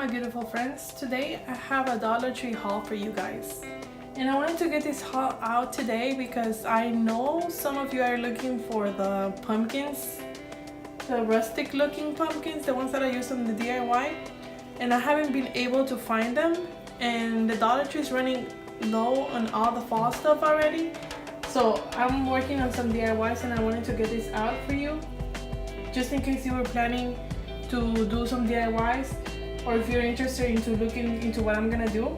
my beautiful friends. Today I have a Dollar Tree haul for you guys. And I wanted to get this haul out today because I know some of you are looking for the pumpkins, the rustic looking pumpkins, the ones that I use on the DIY. And I haven't been able to find them. And the Dollar Tree is running low on all the fall stuff already. So I'm working on some DIYs and I wanted to get this out for you. Just in case you were planning to do some DIYs, or if you're interested into looking into what I'm gonna do,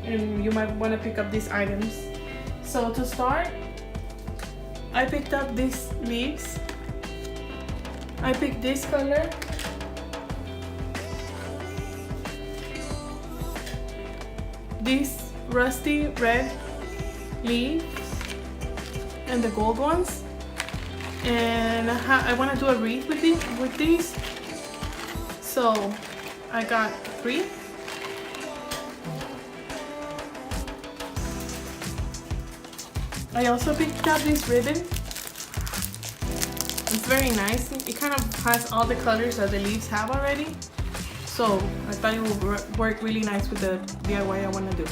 and you might want to pick up these items. So to start, I picked up these leaves. I picked this color. These rusty red leaves and the gold ones. And I want to do a wreath with these. So I got 3. I also picked up this ribbon. It's very nice. It kind of has all the colors that the leaves have already. So I thought it would work really nice with the DIY I want to do.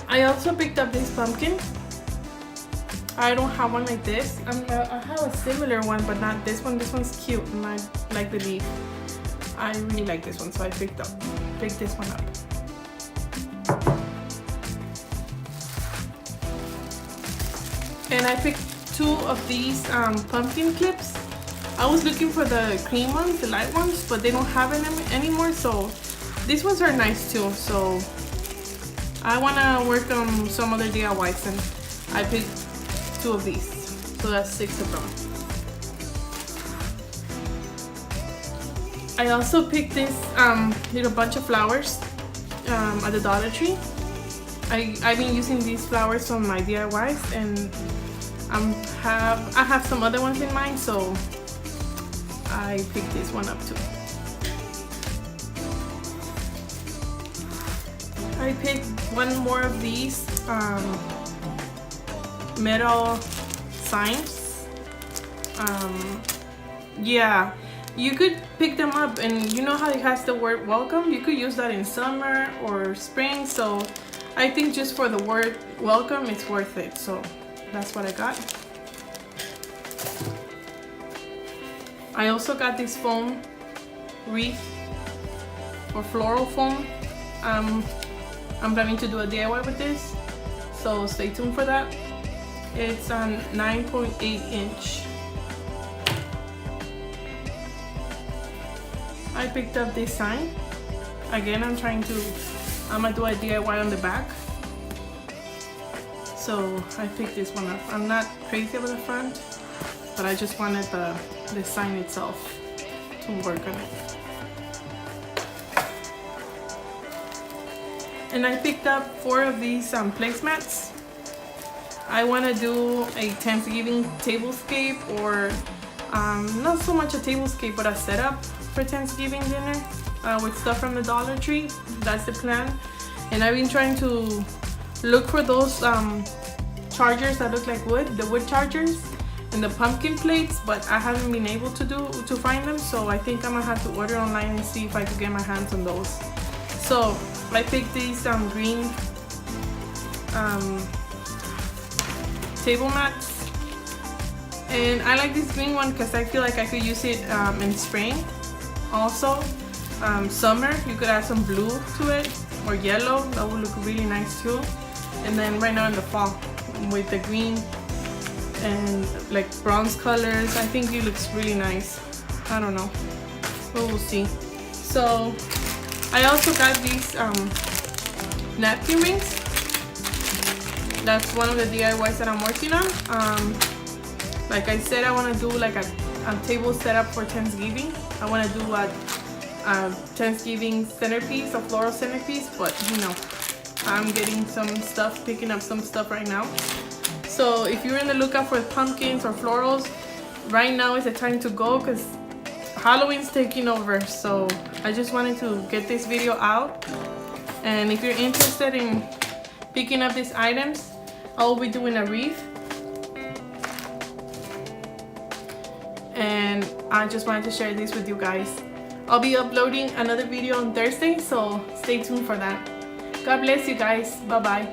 I also picked up this pumpkin. I don't have one like this. I have a similar one, but not this one. This one's cute and I like the leaf. I really like this one, so I picked this one up. And I picked 2 of these pumpkin clips. I was looking for the cream ones, the light ones, but they don't have them anymore. So these ones are nice too. So I want to work on some other DIYs, and I picked 2 of these, so that's 6 of them. I also picked this little bunch of flowers at the Dollar Tree. I've been using these flowers on my DIYs, and I have some other ones in mind, so I picked this one up too. I picked one more of these metal signs. Yeah, you could pick them up, and you know how it has the word welcome? You could use that in summer or spring, so I think just for the word welcome it's worth it. So that's what I got. I also got this foam wreath or floral foam. I'm planning to do a DIY with this, so stay tuned for that. It's on 9.8 inch. I picked up this sign. Again, I'm gonna do a DIY on the back. So I picked this one up. I'm not crazy about the front, but I just wanted the sign itself to work on it. And I picked up 4 of these placemats. I want to do a Thanksgiving tablescape, or not so much a tablescape, but a setup for Thanksgiving dinner with stuff from the Dollar Tree. That's the plan. And I've been trying to look for those chargers that look like wood, the wood chargers, and the pumpkin plates, but I haven't been able to find them. So I think I'm gonna have to order online and see if I can get my hands on those. So I picked these green table mats, and I like this green one because I feel like I could use it in spring. Also summer, you could add some blue to it, or yellow. That would look really nice too. And then right now in the fall with the green and like bronze colors, I think it looks really nice. I don't know, but we'll see. So I also got these napkin rings. That's one of the DIYs that I'm working on. Like I said, I want to do like a table setup for Thanksgiving. I want to do a Thanksgiving centerpiece, a floral centerpiece, but you know, I'm getting picking up some stuff right now. So if you're in the lookout for pumpkins or florals, right now is the time to go because Halloween's taking over. So I just wanted to get this video out, and if you're interested in picking up these items, I'll be doing a wreath and I just wanted to share this with you guys. I'll be uploading another video on Thursday, so stay tuned for that. God bless you guys. Bye bye.